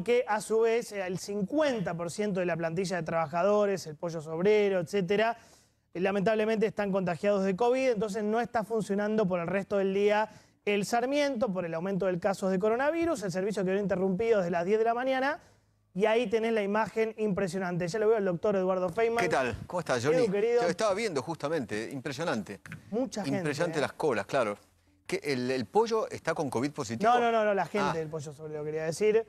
que a su vez el 50% de la plantilla de trabajadores, el pollo sobrero, etcétera, lamentablemente están contagiados de COVID, entonces no está funcionando por el resto del día el Sarmiento, por el aumento de casos de coronavirus, el servicio quedó interrumpido desde las 10 de la mañana, y ahí tenés la imagen impresionante. Ya lo veo al doctor Eduardo Feynman. ¿Qué tal? ¿Cómo estás, Johnny? Edu, querido. Yo estaba viendo justamente, impresionante. Mucha gente. Impresionante las colas, claro. ¿Que el pollo está con COVID positivo? No, la gente del pollo sobrero, quería decir.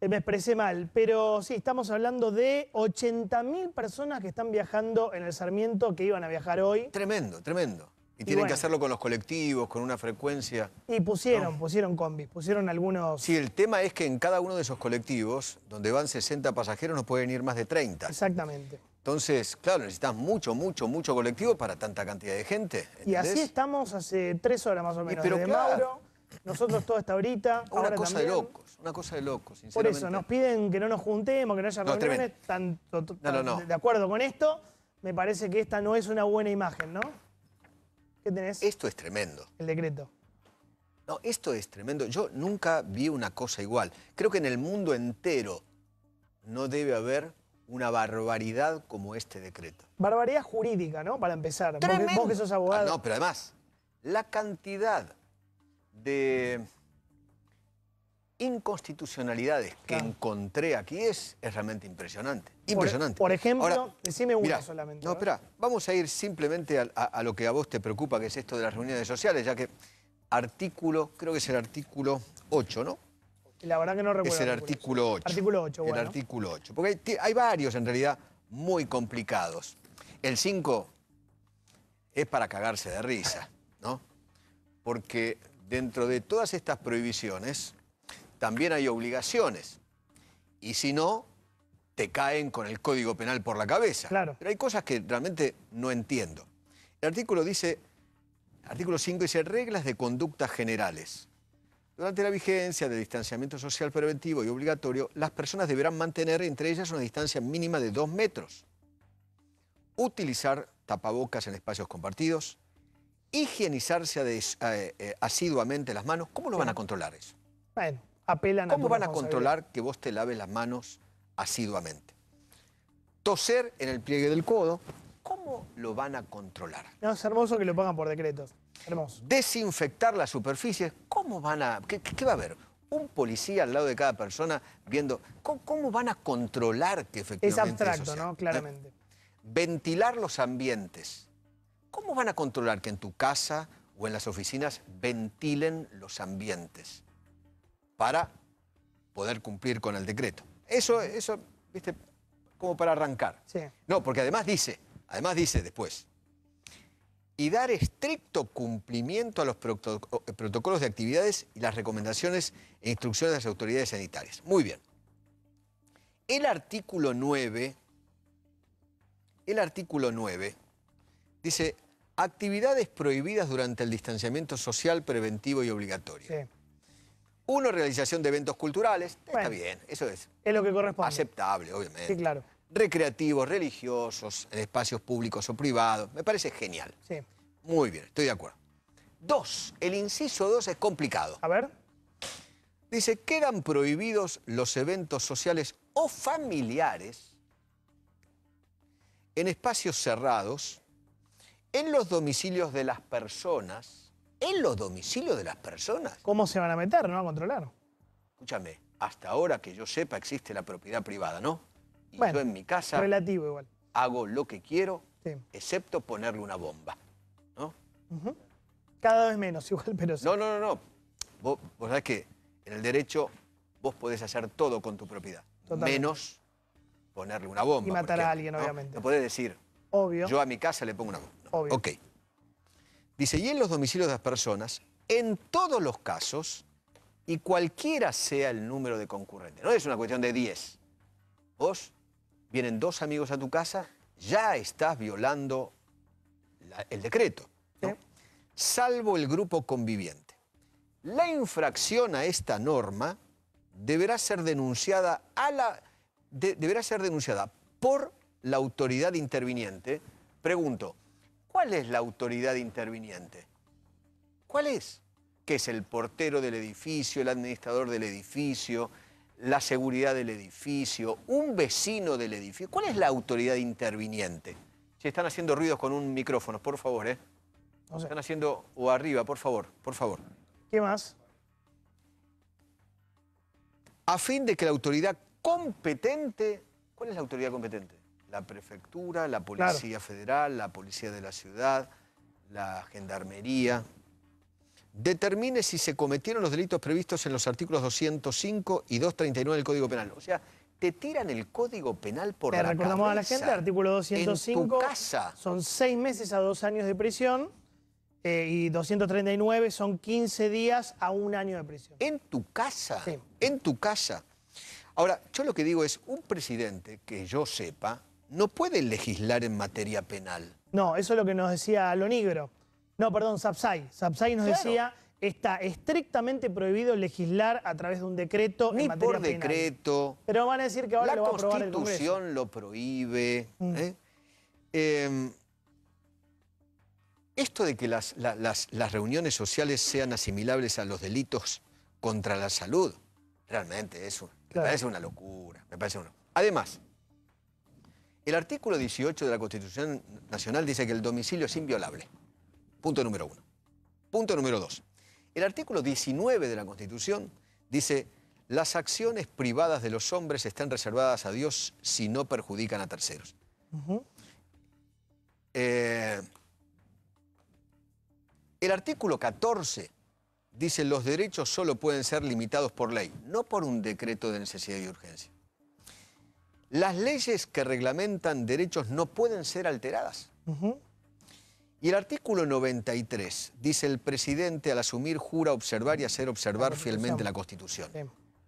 Me expresé mal, pero sí, estamos hablando de 80.000 personas que están viajando en el Sarmiento, que iban a viajar hoy. Tremendo, tremendo. Y tienen que hacerlo con los colectivos, con una frecuencia. Y pusieron combis, pusieron algunos... Sí, el tema es que en cada uno de esos colectivos, donde van 60 pasajeros, no pueden ir más de 30. Exactamente. Entonces, claro, necesitas mucho colectivo para tanta cantidad de gente. ¿Entendés? Y así estamos hace 3 horas más o menos. Pero desde Mauro, nosotros toda esta horita. Una cosa de locos, sinceramente. Por eso, nos piden que no nos juntemos, que no haya reuniones. Están de acuerdo con esto. Me parece que esta no es una buena imagen, ¿no? ¿Qué tenés? Esto es tremendo. El decreto. No, esto es tremendo. Yo nunca vi una cosa igual. Creo que en el mundo entero no debe haber una barbaridad como este decreto. Barbaridad jurídica, ¿no? Para empezar. Vos que sos abogado. No, pero además, la cantidad de inconstitucionalidades que encontré aquí es realmente impresionante. Impresionante. Por ejemplo, ahora, decime una solamente. No, espera, vamos a ir simplemente a lo que a vos te preocupa, que es esto de las reuniones sociales, ya que creo que es el artículo 8, ¿no? La verdad que no recuerdo. Es el artículo 8. Artículo 8, bueno. El artículo 8. Porque hay varios, en realidad, muy complicados. El 5 es para cagarse de risa, ¿no? Porque dentro de todas estas prohibiciones también hay obligaciones. Y si no, te caen con el Código Penal por la cabeza. Claro. Pero hay cosas que realmente no entiendo. El artículo 5 dice reglas de conducta generales. Durante la vigencia del distanciamiento social preventivo y obligatorio, las personas deberán mantener entre ellas una distancia mínima de 2 metros. Utilizar tapabocas en espacios compartidos. Higienizarse asiduamente las manos. ¿Cómo lo van a controlar eso? Bueno, apelan a... ¿Cómo van a controlar que vos te laves las manos asiduamente? Toser en el pliegue del codo. ¿Cómo lo van a controlar? No, es hermoso que lo pongan por decretos. Hermoso. Desinfectar las superficies. ¿Cómo van a...? ¿Qué va a haber? Un policía al lado de cada persona viendo... ¿Cómo van a controlar que efectivamente es abstracto, eso sea? ¿no? Claramente. Ventilar los ambientes. ¿Cómo van a controlar que en tu casa o en las oficinas ventilen los ambientes para poder cumplir con el decreto? Eso, viste, como para arrancar. Sí. No, porque además dice después, y dar estricto cumplimiento a los protocolos de actividades y las recomendaciones e instrucciones de las autoridades sanitarias. Muy bien. El artículo 9 dice, actividades prohibidas durante el distanciamiento social preventivo y obligatorio. Sí. 1, realización de eventos culturales. Bueno, está bien, eso es lo que corresponde. Aceptable, obviamente. Sí, claro. Recreativos, religiosos, en espacios públicos o privados. Me parece genial. Sí. Muy bien, estoy de acuerdo. 2, el inciso 2 es complicado. A ver. Dice, quedan prohibidos los eventos sociales o familiares en espacios cerrados, en los domicilios de las personas. ¿En los domicilios de las personas? ¿Cómo se van a meter, no? A controlar. Escúchame, hasta ahora que yo sepa existe la propiedad privada, ¿no? Y bueno, yo en mi casa relativo igual. hago lo que quiero, sí, excepto ponerle una bomba, ¿no? Cada vez menos igual, pero sí. No. Vos sabés que en el derecho vos podés hacer todo con tu propiedad. Totalmente. Menos ponerle una bomba. Y matar a alguien, obviamente. No podés decir, obvio, yo a mi casa le pongo una bomba. No. Obvio. Ok. Dice, y en los domicilios de las personas, en todos los casos, y cualquiera sea el número de concurrentes. No es una cuestión de 10. Vos, vienen 2 amigos a tu casa, ya estás violando el decreto, ¿no? Sí. Salvo el grupo conviviente. La infracción a esta norma deberá ser denunciada por la autoridad interviniente. Pregunto, ¿cuál es la autoridad interviniente? ¿Cuál es? ¿Qué es el portero del edificio, el administrador del edificio, la seguridad del edificio, un vecino del edificio. ¿Cuál es la autoridad interviniente? Si están haciendo ruidos con un micrófono, por favor, ¿eh? No sé. Están haciendo, o arriba, por favor, por favor. ¿Qué más? A fin de que la autoridad competente... ¿Cuál es la autoridad competente? La prefectura, la policía federal, la policía de la ciudad, la gendarmería. Determine si se cometieron los delitos previstos en los artículos 205 y 239 del Código Penal. O sea, te tiran el Código Penal por la cabeza. Le recordamos a la gente, artículo 205. En tu casa. Son 6 meses a 2 años de prisión y 239 son 15 días a 1 año de prisión. En tu casa. Sí. En tu casa. Ahora, yo lo que digo es, un presidente, que yo sepa, no puede legislar en materia penal. No, eso es lo que nos decía Lonigro. No, perdón, Sapsay. Sapsay nos decía, está estrictamente prohibido legislar a través de un decreto en materia penal. Ni por decreto. Pero van a decir que ahora lo va a aprobar el Congreso. La Constitución lo prohíbe. Esto de que las reuniones sociales sean asimilables a los delitos contra la salud, realmente me parece una locura. Además, el artículo 18 de la Constitución Nacional dice que el domicilio es inviolable. Punto número 1. Punto número 2. El artículo 19 de la Constitución dice: las acciones privadas de los hombres están reservadas a Dios si no perjudican a terceros. El artículo 14 dice: los derechos solo pueden ser limitados por ley, no por un decreto de necesidad y urgencia. Las leyes que reglamentan derechos no pueden ser alteradas. Y el artículo 93 dice: el presidente al asumir jura observar y hacer observar fielmente la Constitución.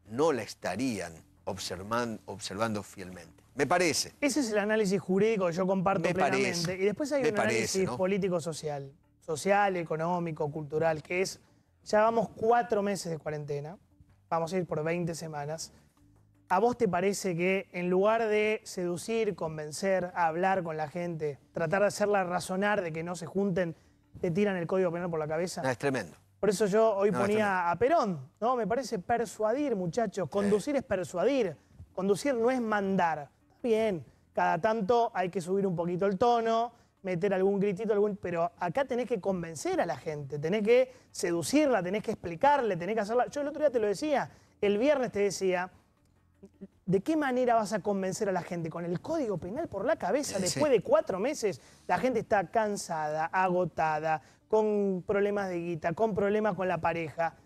No la estarían observando fielmente. Me parece. Ese es el análisis jurídico que yo comparto plenamente. Y después hay un análisis político-social. Social, económico, cultural, que es, ya vamos 4 meses de cuarentena, vamos a ir por 20 semanas. ¿A vos te parece que en lugar de seducir, convencer, hablar con la gente, tratar de hacerla razonar de que no se junten, te tiran el Código Penal por la cabeza? No, es tremendo. Por eso yo hoy ponía a Perón, ¿no? Me parece persuadir, muchachos. Conducir es persuadir. Conducir no es mandar. Está bien, cada tanto hay que subir un poquito el tono, meter algún gritito, pero acá tenés que convencer a la gente, tenés que seducirla, tenés que explicarle, tenés que hacerla. Yo el otro día te lo decía, el viernes te decía, ¿de qué manera vas a convencer a la gente? ¿Con el Código Penal por la cabeza? Después de 4 meses, la gente está cansada, agotada, con problemas de guita, con problemas con la pareja.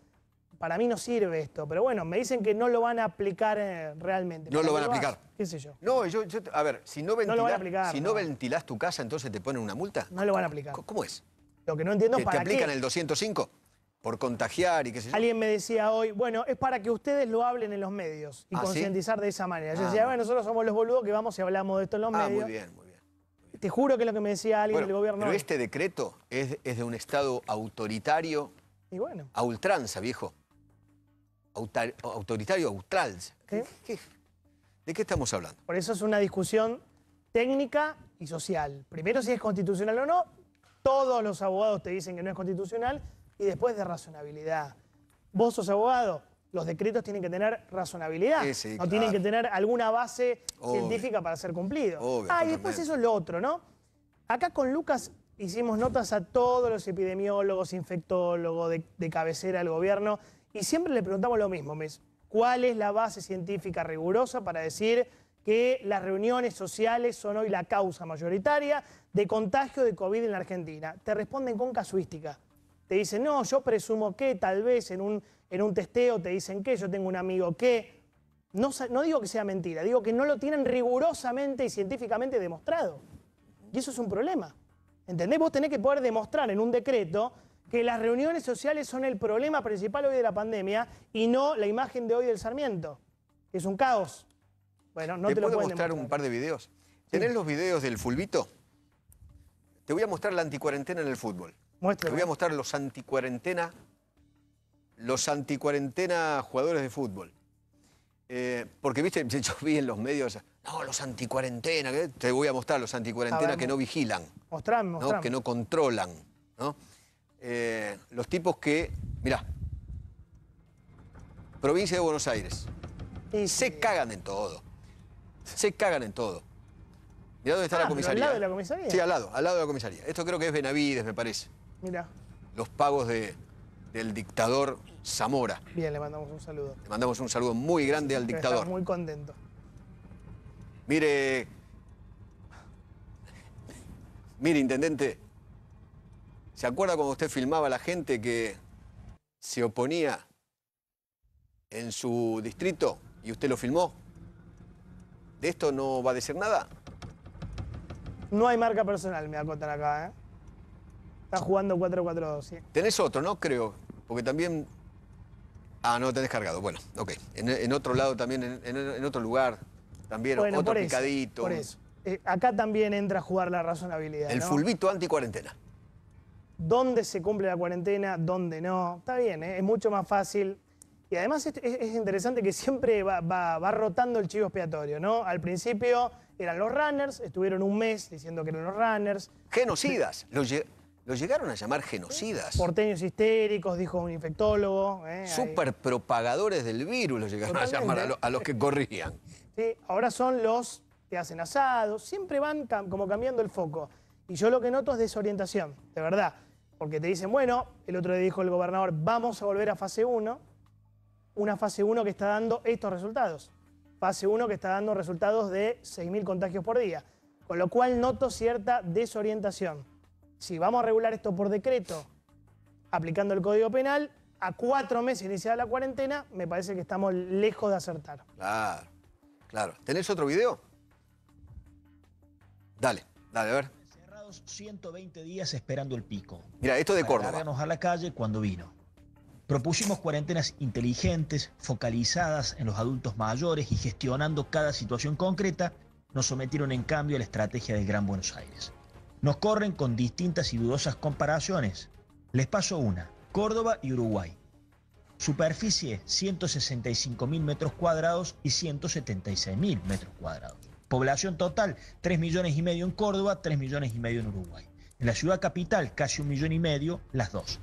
Para mí no sirve esto, pero bueno, me dicen que no lo van a aplicar realmente. No lo van a aplicar. ¿Qué sé yo? No, a ver, si no ventilás tu casa, entonces te ponen una multa. No lo van a aplicar. ¿Cómo es? Lo que no entiendo es para qué. ¿Te aplican el 205? Por contagiar y qué sé yo. Alguien me decía hoy, bueno, es para que ustedes lo hablen en los medios y concientizar de esa manera. Yo decía, bueno, nosotros somos los boludos que vamos y hablamos de esto en los medios. Muy bien, muy bien. Te juro que es lo que me decía alguien del gobierno. Pero este decreto es de un Estado autoritario a ultranza, viejo. Autoritario a ultranza. ¿De qué estamos hablando? Por eso es una discusión técnica y social. Primero si es constitucional o no. Todos los abogados te dicen que no es constitucional. Y después de razonabilidad. Vos sos abogado, los decretos tienen que tener razonabilidad. No tienen que tener alguna base científica para ser cumplidos. Y después eso es lo otro, ¿no? Acá con Lucas hicimos notas a todos los epidemiólogos, infectólogos de cabecera del gobierno y siempre le preguntamos lo mismo, ¿cuál es la base científica rigurosa para decir que las reuniones sociales son hoy la causa mayoritaria de contagio de COVID en la Argentina? Te responden con casuística. Te dicen, no, yo presumo que tal vez en un testeo te dicen que yo tengo un amigo que... No digo que sea mentira, digo que no lo tienen rigurosamente y científicamente demostrado. Y eso es un problema. ¿Entendés? Vos tenés que poder demostrar en un decreto que las reuniones sociales son el problema principal hoy de la pandemia y no la imagen de hoy del Sarmiento. Es un caos. Bueno, no te lo pueden demostrar. ¿Te puedo mostrar un par de videos? ¿Tenés los videos del fulbito? Te voy a mostrar la anticuarentena en el fútbol. Muéstrame. Te voy a mostrar los anticuarentena jugadores de fútbol. Porque, viste, yo vi en los medios, no, los anticuarentena, te voy a mostrar los anticuarentena que no vigilan. Mostrame. ¿No? Que no controlan. ¿No? Los tipos que, mirá, provincia de Buenos Aires, Se cagan en todo. Se cagan en todo. Mirá dónde está la comisaría. ¿Al lado de la comisaría? Sí, al lado de la comisaría. Esto creo que es Benavides, me parece. Mira. Los pagos del dictador Zamora. Bien, le mandamos un saludo. Le mandamos un saludo muy grande al dictador. Está muy contento. Mire, intendente, ¿se acuerda cuando usted filmaba a la gente que se oponía en su distrito y usted lo filmó? ¿De esto no va a decir nada? No hay marca personal, me acotan acá, ¿eh? Está jugando 4-4-2, sí. Tenés otro, ¿no? Creo, porque también... Ah, no tenés cargado. Bueno, ok. En otro lado también, en otro lugar, también Bueno, otro por picadito. Por eso. Acá también entra a jugar la razonabilidad, El ¿no? fulbito anti-cuarentena. ¿Dónde se cumple la cuarentena? ¿Dónde no? Está bien, ¿eh? Es mucho más fácil. Y además es interesante que siempre va rotando el chivo expiatorio, ¿no? Al principio eran los runners, estuvieron un mes diciendo que eran los runners. Genocidas. Los llegaron a llamar genocidas. Porteños histéricos, dijo un infectólogo. Super propagadores del virus los llegaron a llamar a los que corrían. Sí, ahora son los que hacen asados, siempre van como cambiando el foco. Y yo lo que noto es desorientación, de verdad. Porque te dicen, bueno, el otro día dijo el gobernador, vamos a volver a fase 1. Una fase 1 que está dando estos resultados. Fase 1 que está dando resultados de 6.000 contagios por día. Con lo cual noto cierta desorientación. Si vamos a regular esto por decreto, aplicando el Código Penal, a 4 meses iniciada la cuarentena, me parece que estamos lejos de acertar. Claro, claro. ¿Tenés otro video? Dale, a ver. Cerrados 120 días esperando el pico. Mira, esto de Córdoba. Para largarnos a la calle cuando vino. Propusimos cuarentenas inteligentes, focalizadas en los adultos mayores y gestionando cada situación concreta, nos sometieron en cambio a la estrategia del Gran Buenos Aires. Nos corren con distintas y dudosas comparaciones. Les paso una, Córdoba y Uruguay. Superficie 165.000 metros cuadrados y 176.000 metros cuadrados. Población total 3,5 millones en Córdoba, 3,5 millones en Uruguay. En la ciudad capital casi 1,5 millones, las dos.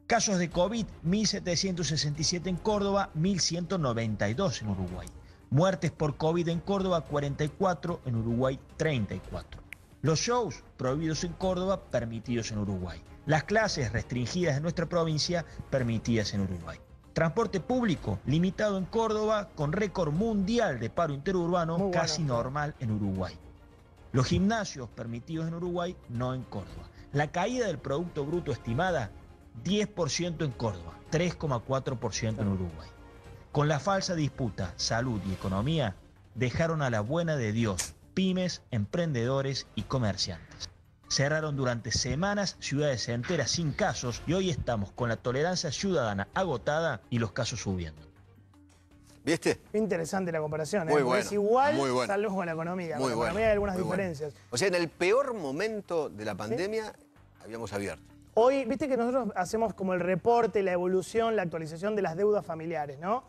Casos de COVID, 1.767 en Córdoba, 1.192 en Uruguay. Muertes por COVID en Córdoba, 44, en Uruguay, 34. Los shows prohibidos en Córdoba, permitidos en Uruguay. Las clases restringidas en nuestra provincia, permitidas en Uruguay. Transporte público limitado en Córdoba, con récord mundial de paro interurbano, casi normal en Uruguay. Los gimnasios permitidos en Uruguay, no en Córdoba. La caída del Producto Bruto estimada, 10% en Córdoba, 3,4% en Uruguay. Con la falsa disputa salud y economía, dejaron a la buena de Dios pymes, emprendedores y comerciantes. Cerraron durante semanas ciudades enteras sin casos y hoy estamos con la tolerancia ciudadana agotada y los casos subiendo. ¿Viste? Interesante la comparación. Muy bueno, es igual, muy bueno. salvo con la economía. Muy con la bueno, economía hay algunas muy bueno. diferencias. O sea, en el peor momento de la pandemia habíamos abierto. Hoy, viste que nosotros hacemos como el reporte, la evolución, la actualización de las deudas familiares, ¿no?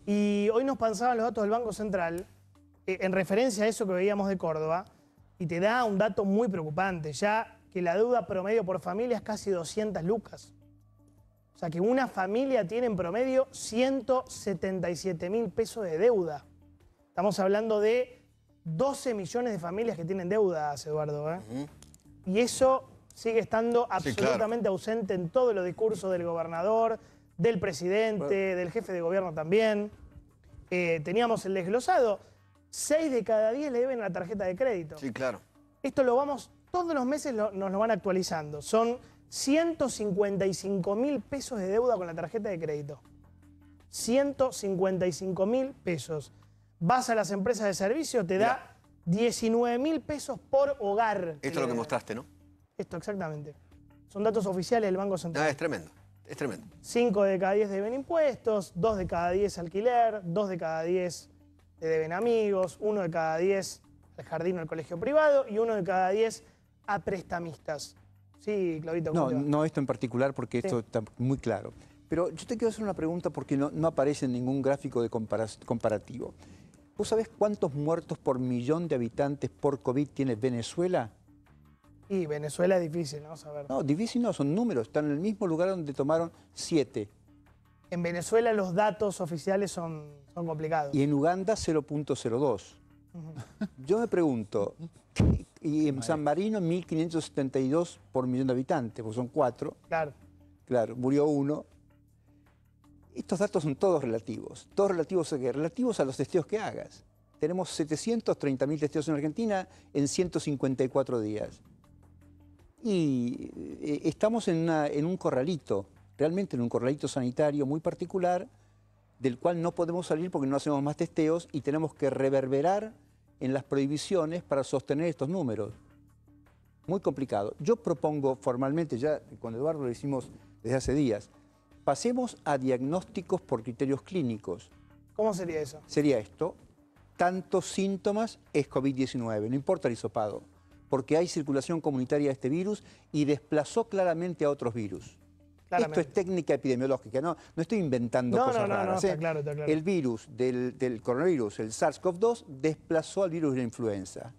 Y hoy nos pasaban los datos del Banco Central en referencia a eso que veíamos de Córdoba, y te da un dato muy preocupante, ya que la deuda promedio por familia es casi 200 lucas. O sea que una familia tiene en promedio 177.000 pesos de deuda. Estamos hablando de 12 millones de familias que tienen deudas, Eduardo, ¿eh? Y eso sigue estando absolutamente ausente en todos los discursos del gobernador, del presidente, del jefe de gobierno también. Teníamos el desglosado. 6 de cada 10 le deben a la tarjeta de crédito. Sí, claro. Esto lo vamos, todos los meses nos lo van actualizando. Son 155.000 pesos de deuda con la tarjeta de crédito. 155.000 pesos. Vas a las empresas de servicio, te da 19.000 pesos por hogar. Esto es lo que mostraste, ¿no? Esto, exactamente. Son datos oficiales del Banco Central. Ah, es tremendo, es tremendo. 5 de cada 10 deben impuestos, 2 de cada 10 alquiler, 2 de cada 10 le deben amigos, 1 de cada 10 al jardín o al colegio privado y 1 de cada 10 a prestamistas. Sí, Claudito. No esto en particular porque esto está muy claro. Pero yo te quiero hacer una pregunta porque no aparece en ningún gráfico de comparativo. ¿Vos sabés cuántos muertos por millón de habitantes por COVID tiene Venezuela? Y Venezuela es difícil, ¿no? Saber. No, difícil no, son números. Están en el mismo lugar donde tomaron 7. En Venezuela los datos oficiales son complicados. Y en Uganda 0.02. Yo me pregunto, y en San Marino 1.572 por millón de habitantes, porque son 4. Claro, murió 1. Estos datos son todos relativos. ¿Todos relativos a qué? Relativos a los testeos que hagas. Tenemos 730.000 testeos en Argentina en 154 días. Y estamos en un corralito, realmente en un corralito sanitario muy particular, del cual no podemos salir porque no hacemos más testeos y tenemos que reverberar en las prohibiciones para sostener estos números. Muy complicado. Yo propongo formalmente, ya con Eduardo lo hicimos desde hace días, pasemos a diagnósticos por criterios clínicos. ¿Cómo sería eso? Sería esto: tantos síntomas es COVID-19, no importa el hisopado, porque hay circulación comunitaria de este virus y desplazó claramente a otros virus. Esto es técnica epidemiológica, no estoy inventando cosas raras. Está claro. El virus del coronavirus, el SARS-CoV-2, desplazó al virus de la influenza.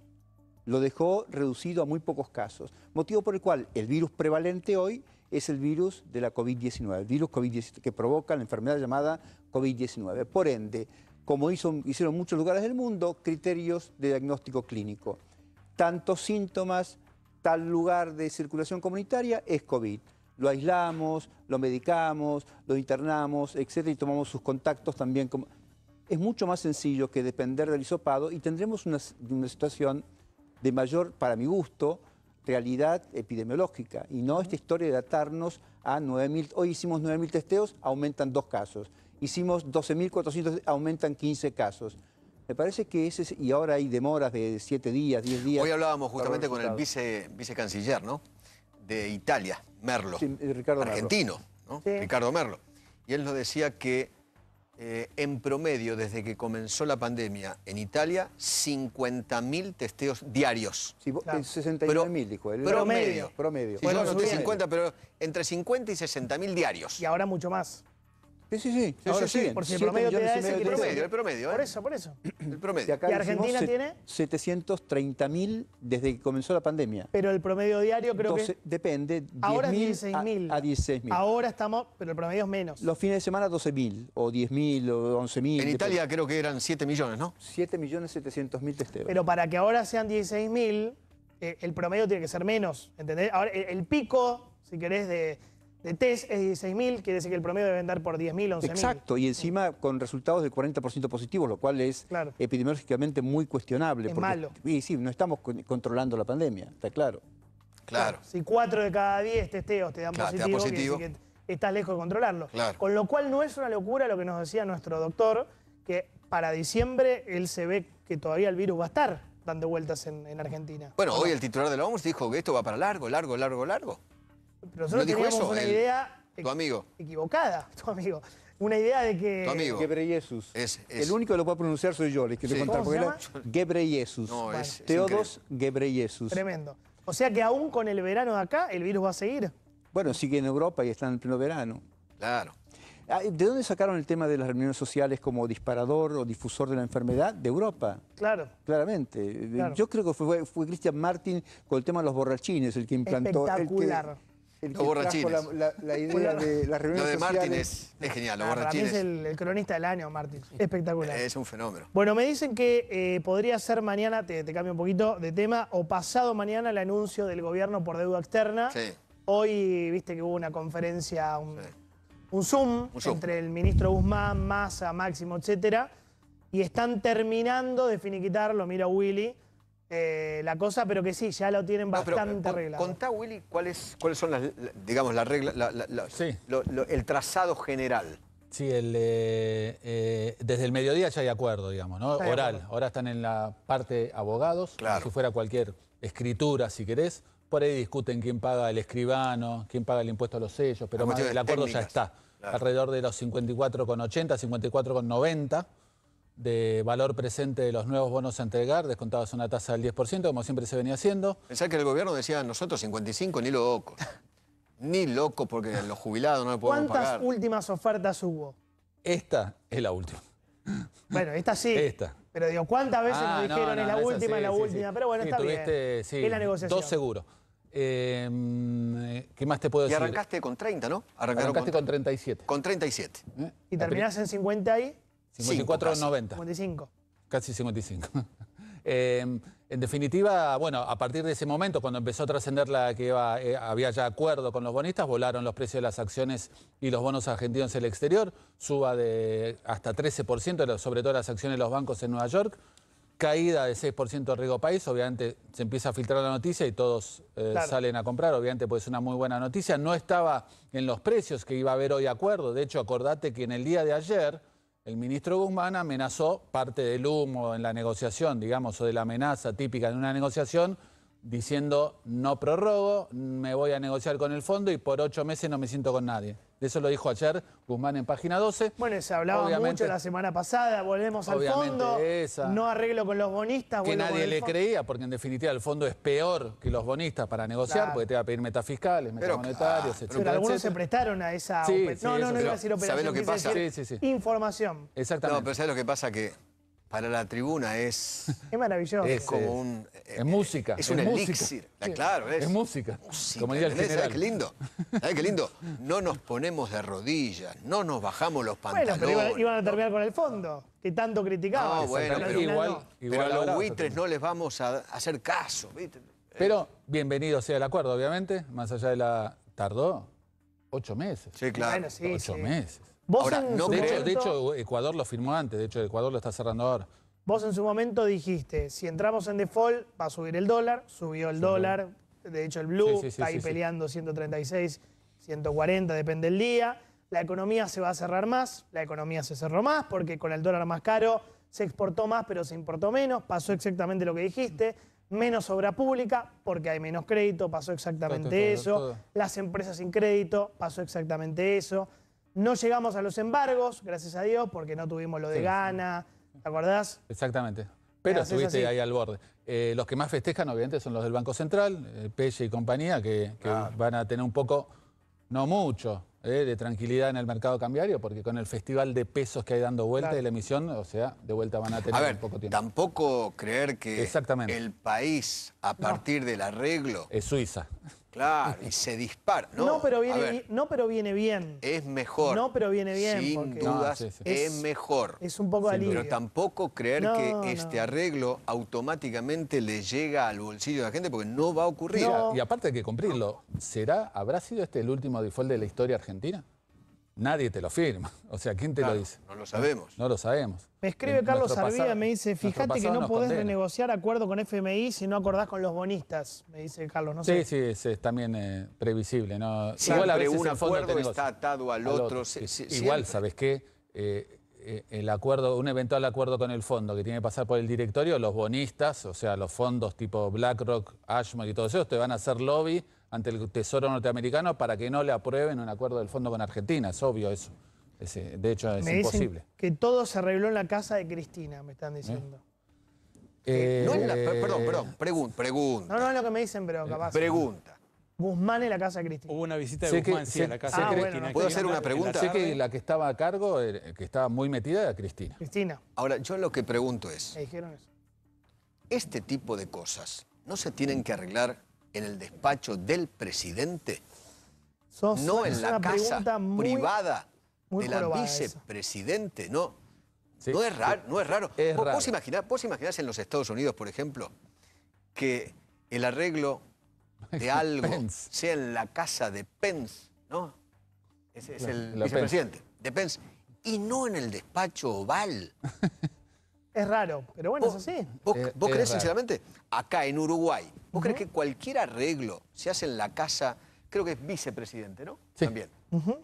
Lo dejó reducido a muy pocos casos, motivo por el cual el virus prevalente hoy es el virus de la COVID-19, el virus COVID-19 que provoca la enfermedad llamada COVID-19. Por ende, como hicieron muchos lugares del mundo, criterios de diagnóstico clínico. Tantos síntomas, tal lugar de circulación comunitaria es COVID. Lo aislamos, lo medicamos, lo internamos, etcétera, y tomamos sus contactos también. Es mucho más sencillo que depender del hisopado y tendremos una situación de mayor, para mi gusto, realidad epidemiológica y no esta historia de atarnos a 9.000. Hoy hicimos 9.000 testeos, aumentan 2 casos. Hicimos 12.400, aumentan 15 casos. Me parece que y ahora hay demoras de 7 días, 10 días. Hoy hablábamos justamente con el vicecanciller, ¿no?, de Italia, Merlo, sí, Ricardo argentino, ¿no? Sí. Ricardo Merlo. Y él nos decía que en promedio, desde que comenzó la pandemia en Italia, 50.000 testeos diarios. Sí, 69.000 dijo él. Promedio. Sí, Bueno, yo noté 50, pero entre 50 y 60.000 diarios. Y ahora mucho más. Sí. Ahora sí. Porque el promedio te da ese El promedio. Por eso. El promedio. ¿Y Argentina tiene? 730.000 desde que comenzó la pandemia. Pero el promedio diario creo que... Depende, 10.000 ahora es 16.000. a 16.000. Ahora estamos, pero el promedio es menos. Los fines de semana 12.000, o 10.000, o 11.000. En Italia creo que eran 7 millones, ¿no? 7.700.000 testeos. Pero para que ahora sean 16.000, el promedio tiene que ser menos, ¿entendés? Ahora, el pico, si querés, de test es 16.000, quiere decir que el promedio debe andar por 10.000, 11.000. Exacto, y encima con resultados del 40% positivos, lo cual es epidemiológicamente muy cuestionable. Es malo. Sí, no estamos controlando la pandemia, está claro. Claro. Si 4 de cada 10 testeos te dan positivo, quiere decir que estás lejos de controlarlo. Claro. Con lo cual no es una locura lo que nos decía nuestro doctor, que para diciembre él se ve que todavía el virus va a estar dando vueltas en Argentina. Bueno, hoy el titular de la OMS dijo que esto va para largo. Pero nosotros teníamos una idea tu amigo. equivocada, tu amigo. Una idea de que... Tu amigo. Gebreyesus. El único que lo puede pronunciar soy yo, les quiero contar. ¿Cómo se llama? Gebreyesus. No, Bueno. es Teodos Gebreyesus. Tremendo. O sea que aún con el verano de acá, el virus va a seguir. Bueno, sigue en Europa y está en pleno verano. Claro. ¿De dónde sacaron el tema de las reuniones sociales como disparador o difusor de la enfermedad? De Europa. Claro. Claramente. Claro. Yo creo que fue Cristian Martin con el tema de los borrachines el que implantó... Espectacular. Los borrachines. La idea de las reuniones Lo de Martin sociales. es genial, los Para mí borrachines. es el cronista del año, Martín. Espectacular. Es un fenómeno. Bueno, me dicen que podría ser mañana, te cambio un poquito de tema, o pasado mañana el anuncio del gobierno por deuda externa. Sí. Hoy, viste que hubo una conferencia, un Zoom entre el ministro Guzmán, Massa, Máximo, etcétera, y están terminando de finiquitar, lo mira Willy, la cosa, pero que sí, ya lo tienen bastante arreglado. Contá, Willy, cuáles son las reglas, el trazado general. Sí, desde el mediodía ya hay acuerdo, digamos, ¿no? Oral. Ahora están en la parte abogados, como si fuera cualquier escritura, si querés. Por ahí discuten quién paga el escribano, quién paga el impuesto a los sellos, pero el acuerdo ya está. Alrededor de los 54,80, 54,90 de valor presente de los nuevos bonos a entregar, descontados a una tasa del 10%, como siempre se venía haciendo. Pensá que el gobierno decía, nosotros 55, ni loco. Ni loco, porque los jubilados no le podemos pagar. ¿Cuántas últimas ofertas hubo? Esta es la última. Bueno, esta sí. Esta. Pero digo, ¿cuántas veces nos dijeron es la última, es la última? Pero bueno, está bien. Sí, es la negociación. 2 seguros. ¿Qué más te puedo Y decir? arrancaste con 30, ¿no? Arrancaste con 37. Con 37. ¿Y terminás en 50 ahí? 54,90. 55. Casi 55. En definitiva, bueno, a partir de ese momento, cuando empezó a trascender que había ya acuerdo con los bonistas, volaron los precios de las acciones y los bonos argentinos en el exterior, suba de hasta 13%, sobre todo las acciones de los bancos en Nueva York, caída de 6% de riesgo país, obviamente se empieza a filtrar la noticia y todos salen a comprar, obviamente pues es una muy buena noticia. No estaba en los precios que iba a haber hoy acuerdo, de hecho acordate que en el día de ayer el ministro Guzmán amenazó parte del humo en la negociación, digamos, o de la amenaza típica de una negociación, diciendo no prorrogo, me voy a negociar con el fondo y por 8 meses no me siento con nadie. Eso lo dijo ayer Guzmán en Página 12. Bueno, se hablaba mucho la semana pasada, volvemos al fondo, no arreglo con los bonistas. Que nadie le creía, porque en definitiva el fondo es peor que los bonistas para negociar, porque te va a pedir metafiscales, metamonetarios, etc. Pero algunos se prestaron a esa no iba a decir operación. ¿Sabés lo que pasa? Información. Exactamente. No, pero ¿sabés lo que pasa? Que para la tribuna es maravilloso. Es como un... Es música. Es un elixir. Claro, es música. Como diría el general. ¿Sabés qué lindo? ¿Sabés qué lindo? No nos ponemos de rodillas, no nos bajamos los pantalones. Bueno, pero iban a terminar con el fondo, que tanto criticaban. No, bueno, pero igual a los buitres no les vamos a hacer caso, ¿viste? Pero bienvenido sea el acuerdo, obviamente, más allá de la... Tardó 8 meses. Sí, claro. Bueno, sí, 8 meses. Ahora, de hecho, Ecuador lo firmó antes, de hecho, Ecuador lo está cerrando ahora. Vos en su momento dijiste, si entramos en default, va a subir el dólar, subió el dólar, de hecho el blue está ahí peleando 136, 140, depende del día. La economía se va a cerrar más, la economía se cerró más, porque con el dólar más caro se exportó más, pero se importó menos, pasó exactamente lo que dijiste. Menos obra pública, porque hay menos crédito, pasó exactamente eso. Las empresas sin crédito, pasó exactamente eso. No llegamos a los embargos, gracias a Dios, porque no tuvimos lo de Ghana, ¿te acordás? Exactamente. Pero estuviste ahí al borde. Los que más festejan, obviamente, son los del Banco Central, Pelle y compañía, que van a tener un poco, no mucho, de tranquilidad en el mercado cambiario, porque con el festival de pesos que hay dando vuelta de la emisión, o sea, de vuelta van a tener un poco tiempo. Tampoco creer que el país, a partir del arreglo... Es Suiza. Claro, y se dispara. No, pero viene bien. Es mejor. No, pero viene bien. Sin dudas, es mejor. Es un poco alivio. Pero tampoco creer que este arreglo automáticamente le llega al bolsillo de la gente, porque no va a ocurrir. Y aparte hay que cumplirlo. ¿Habrá sido este el último default de la historia argentina? Nadie te lo firma. O sea, ¿quién te lo dice? No lo sabemos. No lo sabemos. Me escribe Carlos Arvida, me dice, fíjate que no podés renegociar acuerdo con FMI si no acordás con los bonistas, me dice Carlos, no sé. Sí, es también previsible, ¿no? Siempre igual a veces un acuerdo está atado al otro. Igual, ¿sabes qué? El acuerdo, un eventual acuerdo con el fondo que tiene que pasar por el directorio, los bonistas, o sea, los fondos tipo BlackRock, Ashmore y todos esos, te van a hacer lobby ante el Tesoro norteamericano para que no le aprueben un acuerdo del fondo con Argentina. Es obvio eso. De hecho, es imposible. Dicen que todo se arregló en la casa de Cristina, me están diciendo. Perdón, pregunta. No es lo que me dicen, pero capaz. Pregunta. Guzmán en la casa de Cristina. Hubo una visita de Guzmán, a la casa de Cristina. ¿Puedo hacer una pregunta? Sé que la que estaba a cargo, que estaba muy metida, era Cristina. Ahora, yo lo que pregunto es, me dijeron eso. ¿Este tipo de cosas no se tienen que arreglar en el despacho del presidente? No en la casa privada de la vicepresidente, ¿no? Sí, no es raro, no es raro. ¿Vos imaginás en los Estados Unidos, por ejemplo, que el arreglo de algo sea en la casa de Pence, ¿no? Es el vicepresidente de Pence, y no en el despacho Oval? Es raro, pero bueno, es así. ¿Vos creés sinceramente? Acá en Uruguay, ¿vos creés que cualquier arreglo se hace en la casa, creo que es vicepresidente, ¿no? Sí. También.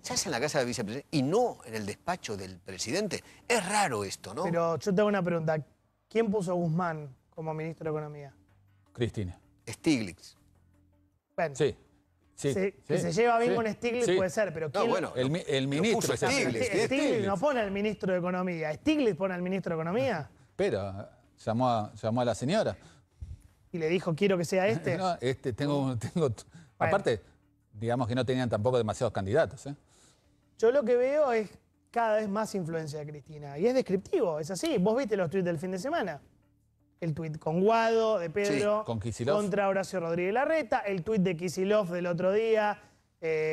Se hace en la casa del vicepresidente y no en el despacho del presidente. Es raro esto, ¿no? Pero yo te hago una pregunta. ¿Quién puso a Guzmán como ministro de Economía? Cristina. Stiglitz. Bueno. Sí. Que se lleva bien con Stiglitz puede ser, pero ¿quién? No, bueno, el ministro. Stiglitz no pone al ministro de Economía. ¿Stiglitz pone al ministro de Economía? Pero llamó a la señora. Y le dijo, quiero que sea este. No, tengo... Aparte, digamos que no tenían tampoco demasiados candidatos. Yo lo que veo es cada vez más influencia de Cristina. Y es descriptivo, es así. Vos viste los tweets del fin de semana. el tuit con Guado, de Pedro, sí, con Kicillof, contra Horacio Rodríguez Larreta, el tuit de Kicillof del otro día,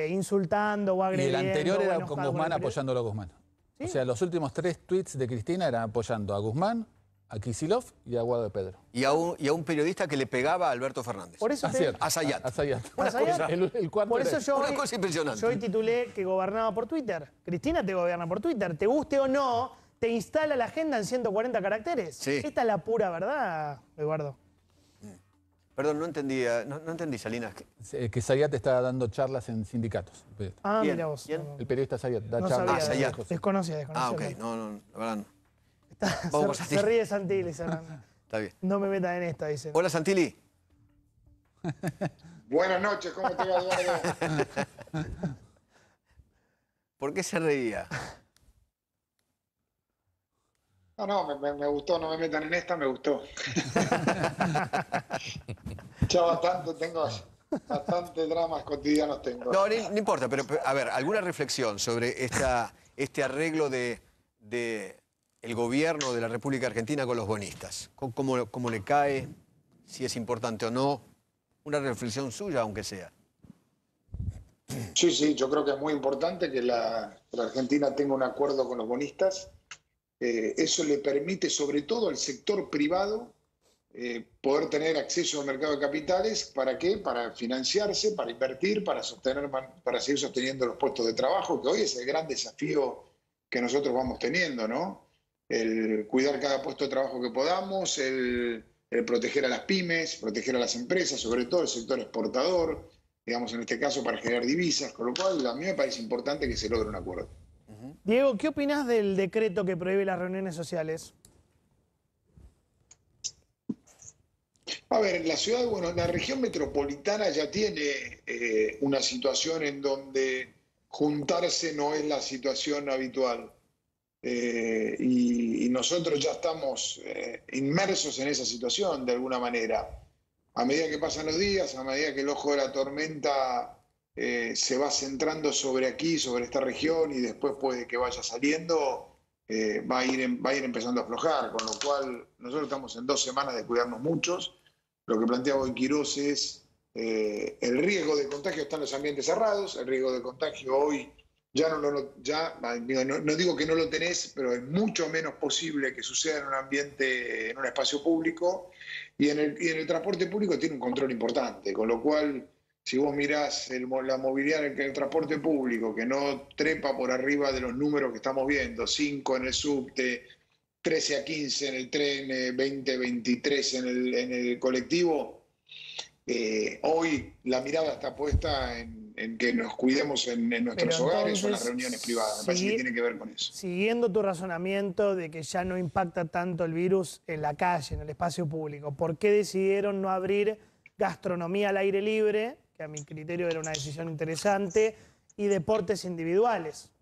insultando o agrediendo. Y el anterior era enojado con Guzmán apoyándolo a Guzmán. ¿Sí? O sea, los últimos 3 tweets de Cristina eran apoyando a Guzmán, a Kicillof y a Guado de Pedro. Y a un periodista que le pegaba a Alberto Fernández. Por eso a Zayat. El cuarto por eso era yo una cosa impresionante. Yo hoy titulé que gobernaba por Twitter. Cristina te gobierna por Twitter. Te guste o no, te instala la agenda en 140 caracteres. Sí. Esta es la pura verdad, Eduardo. Perdón, no entendí, Salinas. Que Zayat está dando charlas en sindicatos. Ah, ¿Quién? mira vos. ¿Quién? El periodista Zayat da No charlas. sabía. Zayat. Desconocía. Ah, ok. No, la verdad no. Se ríe Santilli. Está bien. No me metan en esta, dice. Hola, Santilli. Buenas noches, ¿cómo te va, Eduardo? ¿Por qué se reía? No, me gustó, no me metan en esta, me gustó. Ya bastante dramas cotidianos tengo. No importa, pero a ver, alguna reflexión sobre este arreglo de el gobierno de la República Argentina con los bonistas. ¿Cómo le cae? Si es importante o no. Una reflexión suya, aunque sea. Sí, yo creo que es muy importante que la Argentina tenga un acuerdo con los bonistas. Eso le permite, sobre todo al sector privado, poder tener acceso al mercado de capitales. ¿Para qué? Para financiarse, para invertir, para seguir sosteniendo los puestos de trabajo, que hoy es el gran desafío que nosotros vamos teniendo, ¿no? El cuidar cada puesto de trabajo que podamos, el proteger a las pymes, proteger a las empresas, sobre todo el sector exportador, digamos en este caso para generar divisas, con lo cual a mí me parece importante que se logre un acuerdo. Diego, ¿qué opinás del decreto que prohíbe las reuniones sociales? A ver, la región metropolitana ya tiene una situación en donde juntarse no es la situación habitual. Y nosotros ya estamos inmersos en esa situación de alguna manera. A medida que pasan los días, a medida que el ojo de la tormenta se va centrando sobre aquí, sobre esta región, y después puede que vaya saliendo, va a ir empezando a aflojar, con lo cual nosotros estamos en 2 semanas de cuidarnos muchos. Lo que planteaba hoy Quirós es el riesgo de contagio está en los ambientes cerrados, el riesgo de contagio hoy no digo que no lo tenés, pero es mucho menos posible que suceda en un ambiente, en un espacio público, y en el transporte público tiene un control importante, con lo cual, si vos mirás la movilidad en el transporte público, que no trepa por arriba de los números que estamos viendo, 5 en el subte, 13 a 15 en el tren, 20 a 23 en el colectivo, hoy la mirada está puesta en que nos cuidemos en nuestros hogares o en las reuniones privadas. Me parece que tiene que ver con eso. Siguiendo tu razonamiento de que ya no impacta tanto el virus en la calle, en el espacio público, ¿por qué decidieron no abrir gastronomía al aire libre, que a mi criterio era una decisión interesante, y deportes individuales?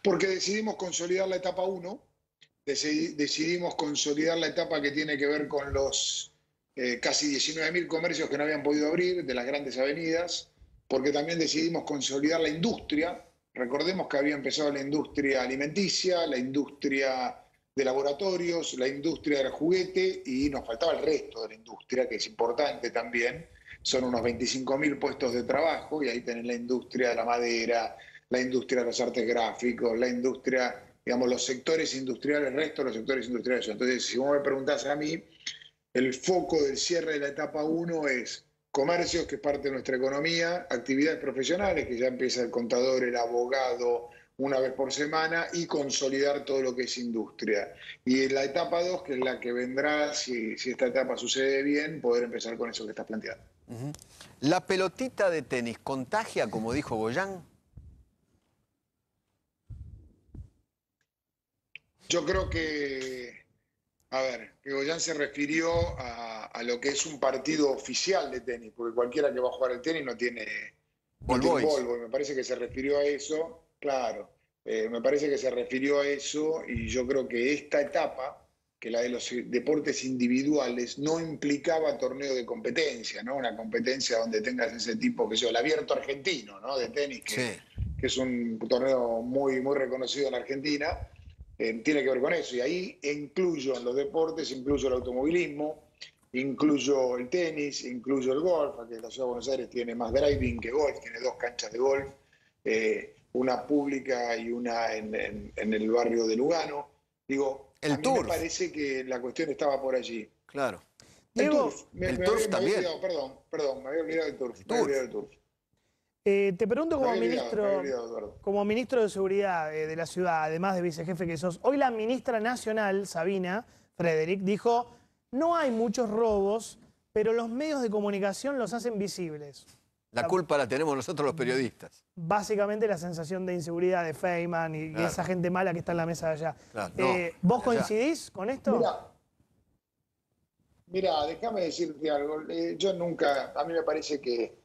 Porque decidimos consolidar la etapa 1, decidimos consolidar la etapa que tiene que ver con los casi 19.000 comercios que no habían podido abrir de las grandes avenidas, porque también decidimos consolidar la industria. Recordemos que había empezado la industria alimenticia, la industria de laboratorios, la industria del juguete, y nos faltaba el resto de la industria, que es importante también. Son unos 25.000 puestos de trabajo, y ahí tenés la industria de la madera, la industria de los artes gráficos, la industria, digamos, los sectores industriales, el resto de los sectores industriales. Entonces, si vos me preguntás a mí, el foco del cierre de la etapa 1 es comercios, que es parte de nuestra economía, actividades profesionales, que ya empieza el contador, el abogado, una vez por semana, y consolidar todo lo que es industria. Y en la etapa 2, que es la que vendrá, si esta etapa sucede bien, poder empezar con eso que estás planteando. ¿La pelotita de tenis contagia, como dijo Goyán? Yo creo que Goyán se refirió a lo que es un partido oficial de tenis, porque cualquiera que va a jugar el tenis no tiene polvo, y me parece que se refirió a eso, claro, me parece que se refirió a eso, y yo creo que esta etapa, que la de los deportes individuales, no implicaba torneo de competencia, ¿no? Una competencia donde tengas ese tipo, el Abierto Argentino, ¿no? De tenis, que es un torneo muy, muy reconocido en Argentina. tiene que ver con eso. Y ahí incluyo en los deportes, incluyo el automovilismo, incluyo el tenis, incluyo el golf, que la Ciudad de Buenos Aires tiene más driving que golf, tiene 2 canchas de golf, una pública y una en el barrio de Lugano. Digo, a mí me parece que la cuestión estaba por allí. Claro. El turf. El turf también. Perdón, me había olvidado del turf. Te pregunto como ministro de Seguridad de la ciudad, además de vicejefe que sos, hoy la ministra nacional, Sabina Frederick, dijo, no hay muchos robos, pero los medios de comunicación los hacen visibles. La culpa la tenemos nosotros los periodistas. Básicamente la sensación de inseguridad de Feynman y esa gente mala que está en la mesa de allá. Claro, ¿Vos coincidís con esto? Mira, déjame decirte algo. Yo nunca, a mí me parece que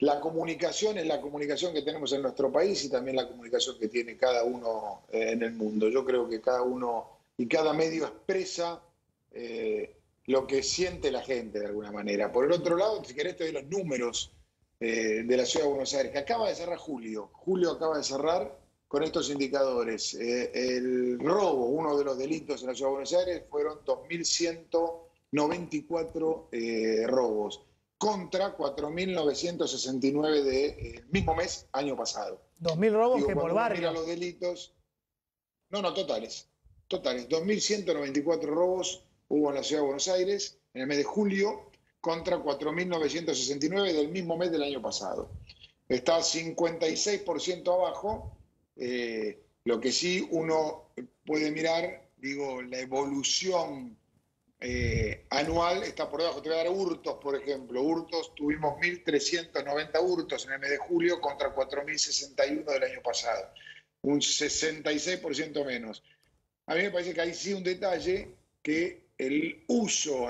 la comunicación es la comunicación que tenemos en nuestro país y también la comunicación que tiene cada uno en el mundo. Yo creo que cada uno y cada medio expresa lo que siente la gente de alguna manera. Por el otro lado, si querés te doy los números de la Ciudad de Buenos Aires, que acaba de cerrar Julio. Julio acaba de cerrar con estos indicadores. El robo, uno de los delitos en la Ciudad de Buenos Aires, fueron 2.194 robos, contra 4.969 del mismo mes, año pasado. 2.000 robos que por barrio. Mira los delitos. No, totales. 2.194 robos hubo en la Ciudad de Buenos Aires en el mes de julio, contra 4.969 del mismo mes del año pasado. Está 56% abajo, lo que sí uno puede mirar, digo, la evolución anual está por debajo. Te voy a dar hurtos, por ejemplo. Hurtos, tuvimos 1.390 hurtos en el mes de julio contra 4.061 del año pasado. Un 66% menos. A mí me parece que hay sí un detalle que el uso,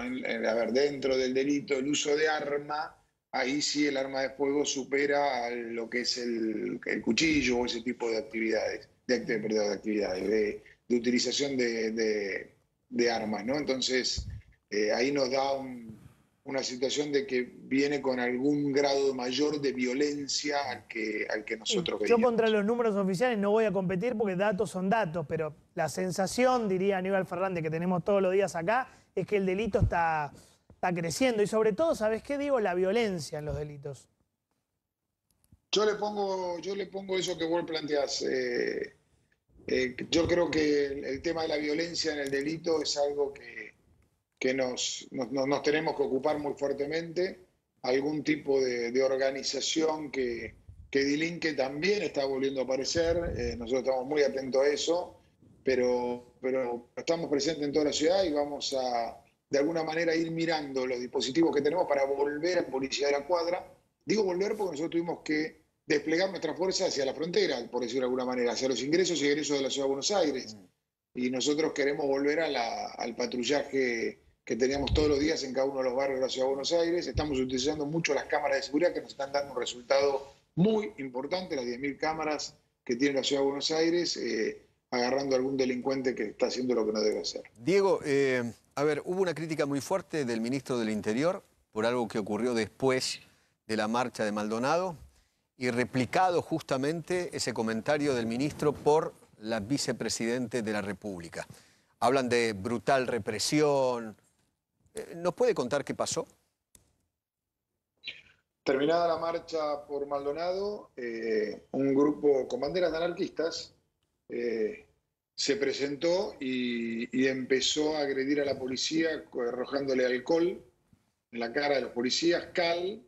dentro del delito, el uso de arma, ahí sí el arma de fuego supera a lo que es el cuchillo o ese tipo de actividades, de utilización de armas, ¿no? Entonces, ahí nos da una situación de que viene con algún grado mayor de violencia al que nosotros veíamos. Yo contra los números oficiales no voy a competir porque datos son datos, pero la sensación, diría Aníbal Fernández, que tenemos todos los días acá, es que el delito está creciendo. Y sobre todo, ¿sabes qué digo? La violencia en los delitos. Yo le pongo eso que vos planteás. Yo creo que el tema de la violencia en el delito es algo que nos tenemos que ocupar muy fuertemente. Algún tipo de organización que delinque también está volviendo a aparecer. Nosotros estamos muy atentos a eso, pero estamos presentes en toda la ciudad y vamos a, de alguna manera, ir mirando los dispositivos que tenemos para volver a Policía de la Cuadra. Digo volver porque nosotros tuvimos que desplegar nuestra fuerza hacia la frontera, por decirlo de alguna manera, hacia los ingresos y egresos de la Ciudad de Buenos Aires. Y nosotros queremos volver al patrullaje que teníamos todos los días en cada uno de los barrios de la Ciudad de Buenos Aires. Estamos utilizando mucho las cámaras de seguridad que nos están dando un resultado muy importante, las 10.000 cámaras que tiene la Ciudad de Buenos Aires, agarrando a algún delincuente que está haciendo lo que no debe hacer. Diego, hubo una crítica muy fuerte del ministro del Interior por algo que ocurrió después de la marcha de Maldonado y replicado justamente ese comentario del ministro por la vicepresidente de la República. Hablan de brutal represión. ¿Nos puede contar qué pasó? Terminada la marcha por Maldonado, un grupo con banderas de anarquistas se presentó y empezó a agredir a la policía arrojándole alcohol en la cara de los policías, cal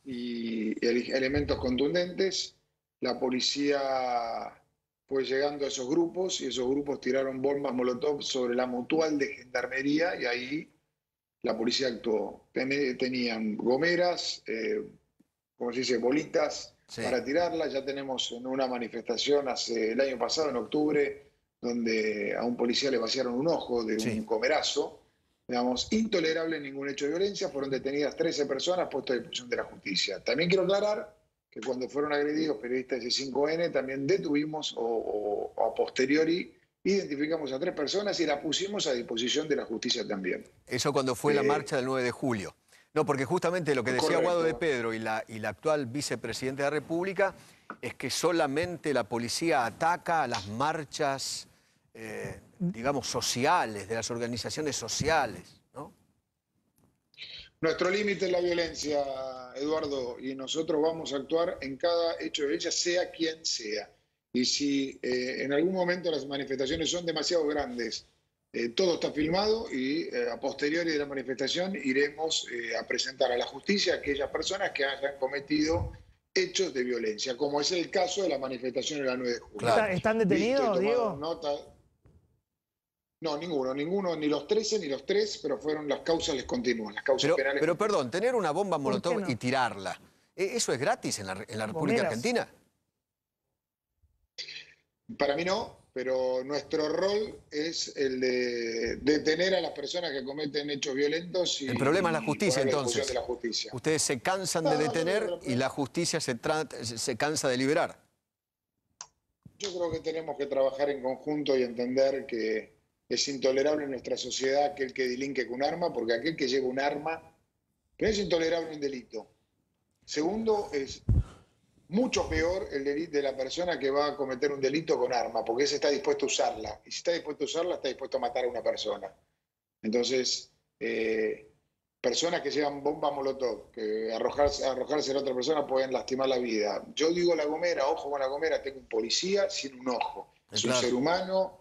y elementos contundentes. La policía fue llegando a esos grupos y esos grupos tiraron bombas molotov sobre la mutual de Gendarmería y ahí la policía actuó. Tenían gomeras, como se dice, bolitas para tirarlas. Ya tenemos en una manifestación el año pasado, en octubre, donde a un policía le vaciaron un ojo de un gomerazo. Digamos, intolerable ningún hecho de violencia. Fueron detenidas 13 personas puestas a disposición de la justicia. También quiero aclarar que cuando fueron agredidos periodistas de C5N, también detuvimos o a posteriori identificamos a 3 personas y la pusimos a disposición de la justicia también. Eso cuando fue la marcha del 9 de julio. No, porque justamente lo que decía Guado de Pedro y la actual vicepresidenta de la República es que solamente la policía ataca a las marchas digamos, sociales, de las organizaciones sociales, ¿no? Nuestro límite es la violencia, Eduardo, y nosotros vamos a actuar en cada hecho de violencia, sea quien sea. Y si en algún momento las manifestaciones son demasiado grandes, todo está filmado y a posteriori de la manifestación iremos a presentar a la justicia a aquellas personas que hayan cometido hechos de violencia, como es el caso de la manifestación de la 9 de julio. Claro. ¿Están detenidos, Diego? No, ninguno, ni los 13 ni los 3, pero fueron las causas, les continúan, las causas penales. Pero perdón, tener una bomba molotov y tirarla, ¿eso es gratis en la República Argentina? Para mí no, pero nuestro rol es el de detener a las personas que cometen hechos violentos. Y, el problema es la justicia, entonces. De la justicia. Ustedes se cansan de detener y la justicia se cansa de liberar. Yo creo que tenemos que trabajar en conjunto y entender que es intolerable en nuestra sociedad aquel que delinque con un arma, porque aquel que lleva un arma, no es intolerable un delito. Segundo, es mucho peor el delito de la persona que va a cometer un delito con arma, porque ese está dispuesto a usarla. Y si está dispuesto a usarla, está dispuesto a matar a una persona. Entonces, personas que llevan bomba molotov, que arrojarse a la otra persona pueden lastimar la vida. Yo digo La Gomera, ojo con La Gomera, tengo un policía sin un ojo. Es un ser humano,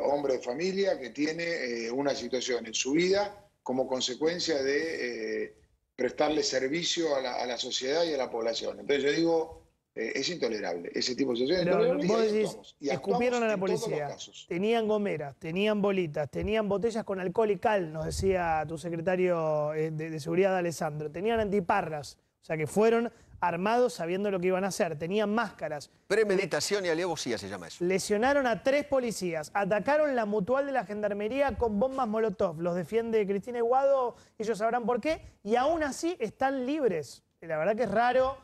hombre de familia, que tiene una situación en su vida como consecuencia de prestarle servicio a la sociedad y a la población. Entonces yo digo, es intolerable, ese tipo de situaciones. Pero vos decís, escupieron a la policía, tenían gomeras, tenían bolitas, tenían botellas con alcohol y cal, nos decía tu secretario de Seguridad, Alessandro, tenían antiparras, o sea que fueron armados sabiendo lo que iban a hacer, tenían máscaras. Premeditación y alevosía se llama eso. Lesionaron a 3 policías, atacaron la mutual de la Gendarmería con bombas molotov, los defiende Cristina Aguado, ellos sabrán por qué, y aún así están libres. La verdad que es raro,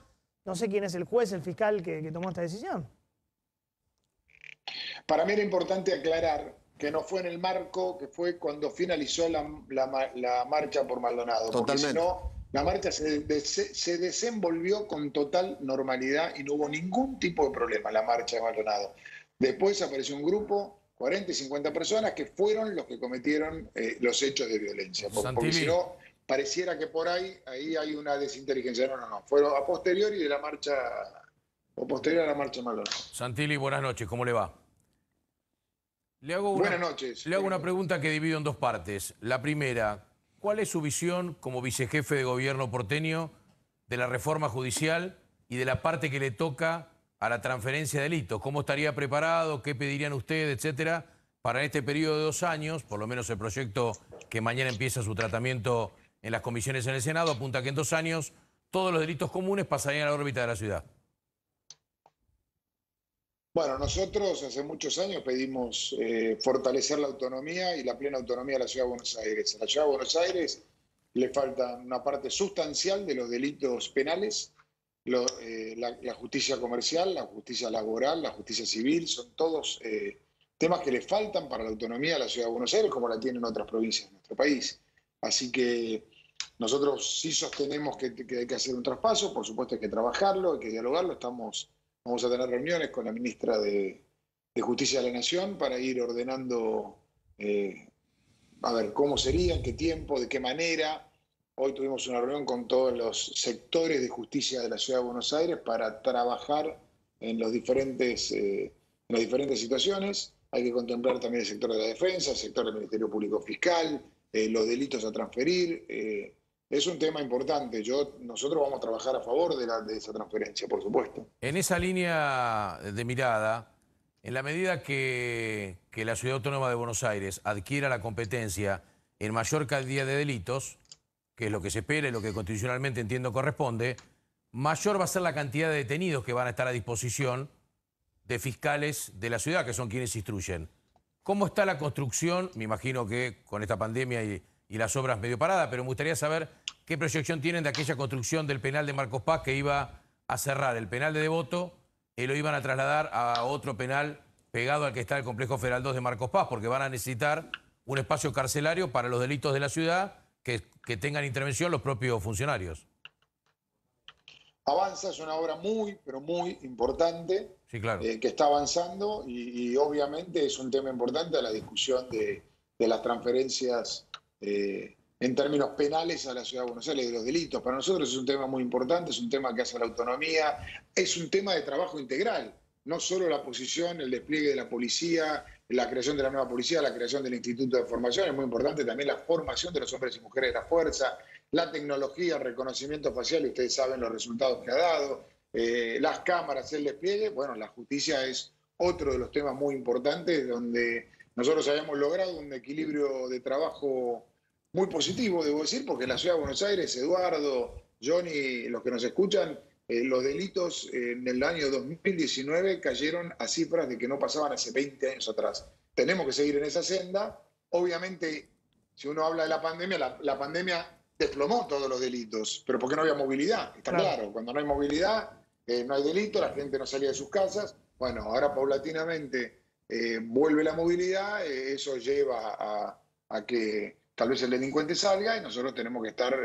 no sé quién es el juez, el fiscal que tomó esta decisión. Para mí era importante aclarar que no fue en el marco que fue cuando finalizó la marcha por Maldonado. Totalmente. Porque si no, la marcha se desenvolvió con total normalidad y no hubo ningún tipo de problema en la marcha de Maldonado. Después apareció un grupo, 40 y 50 personas, que fueron los que cometieron los hechos de violencia. Porque si no, pareciera que por ahí hay una desinteligencia. No. Fueron a posteriori de la marcha, o posterior a la marcha de Maldonado. Santilli, buenas noches, ¿cómo le va? Buenas noches. Le hago una pregunta que divido en 2 partes. La primera, ¿cuál es su visión como vicejefe de gobierno porteño de la reforma judicial y de la parte que le toca a la transferencia de delitos? ¿Cómo estaría preparado? ¿Qué pedirían ustedes, etcétera, para este periodo de 2 años? Por lo menos el proyecto que mañana empieza su tratamiento en las comisiones en el Senado apunta que en 2 años todos los delitos comunes pasarían a la órbita de la ciudad. Bueno, nosotros hace muchos años pedimos fortalecer la autonomía y la plena autonomía de la Ciudad de Buenos Aires. A la Ciudad de Buenos Aires le falta una parte sustancial de los delitos penales, la justicia comercial, la justicia laboral, la justicia civil, son todos temas que le faltan para la autonomía de la Ciudad de Buenos Aires, como la tienen otras provincias de nuestro país. Así que nosotros sí sostenemos que hay que hacer un traspaso, por supuesto hay que trabajarlo, hay que dialogarlo, vamos a tener reuniones con la ministra de Justicia de la Nación para ir ordenando, a ver, cómo sería, en qué tiempo, de qué manera. Hoy tuvimos una reunión con todos los sectores de justicia de la Ciudad de Buenos Aires para trabajar en las diferentes situaciones. Hay que contemplar también el sector de la defensa, el sector del Ministerio Público Fiscal, los delitos a transferir. Es un tema importante. Nosotros vamos a trabajar a favor de esa transferencia, por supuesto. En esa línea de mirada, en la medida que la Ciudad Autónoma de Buenos Aires adquiera la competencia en mayor cantidad de delitos, que es lo que se espera y lo que constitucionalmente entiendo corresponde, mayor va a ser la cantidad de detenidos que van a estar a disposición de fiscales de la ciudad, que son quienes instruyen. ¿Cómo está la construcción? Me imagino que con esta pandemia y las obras medio paradas, pero me gustaría saber qué proyección tienen de aquella construcción del penal de Marcos Paz que iba a cerrar el penal de Devoto y lo iban a trasladar a otro penal pegado al que está el Complejo Federal 2 de Marcos Paz, porque van a necesitar un espacio carcelario para los delitos de la ciudad que tengan intervención los propios funcionarios. avanza, es una obra muy, pero muy importante, Sí, claro. que está avanzando y obviamente es un tema importante a la discusión de las transferencias en términos penales a la Ciudad de Buenos Aires, de los delitos. Para nosotros es un tema muy importante, es un tema que hace la autonomía, es un tema de trabajo integral, no solo la posición, el despliegue de la policía, la creación de la nueva policía, la creación del Instituto de Formación, es muy importante también la formación de los hombres y mujeres de la fuerza, la tecnología, el reconocimiento facial, y ustedes saben los resultados que ha dado, las cámaras, el despliegue. Bueno, la justicia es otro de los temas muy importantes donde nosotros habíamos logrado un equilibrio de trabajo muy positivo, debo decir, porque en la Ciudad de Buenos Aires, Eduardo, Johnny, los que nos escuchan, los delitos en el año 2019 cayeron a cifras de que no pasaban hace 20 años atrás. Tenemos que seguir en esa senda. Obviamente, si uno habla de la pandemia, la pandemia desplomó todos los delitos, pero porque no había movilidad, está claro. Cuando no hay movilidad, no hay delito, la gente no salía de sus casas. Bueno, ahora paulatinamente vuelve la movilidad, eso lleva a que tal vez el delincuente salga y nosotros tenemos que estar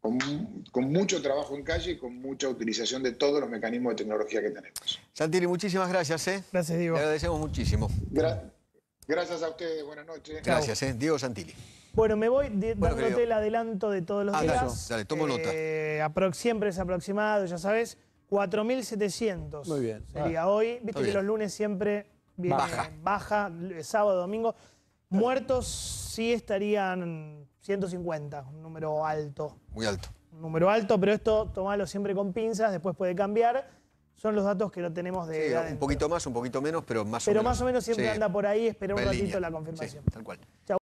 con mucho trabajo en calle y con mucha utilización de todos los mecanismos de tecnología que tenemos. Santilli, muchísimas gracias. Gracias, Diego. Le agradecemos muchísimo. Gracias a ustedes, buenas noches. Gracias, Diego Santilli. Bueno, me voy dándote el adelanto de todos los días. Dale, tomo nota. Siempre es aproximado, ya sabes, 4.700. Muy bien. Sería hoy. Viste que los lunes siempre viene baja, sábado, domingo. Muertos sí estarían 150, un número alto. Muy alto. Un número alto, pero esto tomalo siempre con pinzas, después puede cambiar. Son los datos que no tenemos de un poquito más, un poquito menos, pero más o menos. Pero más o menos siempre anda por ahí, espera un ratito línea. la confirmación. Sí, tal cual. Chau.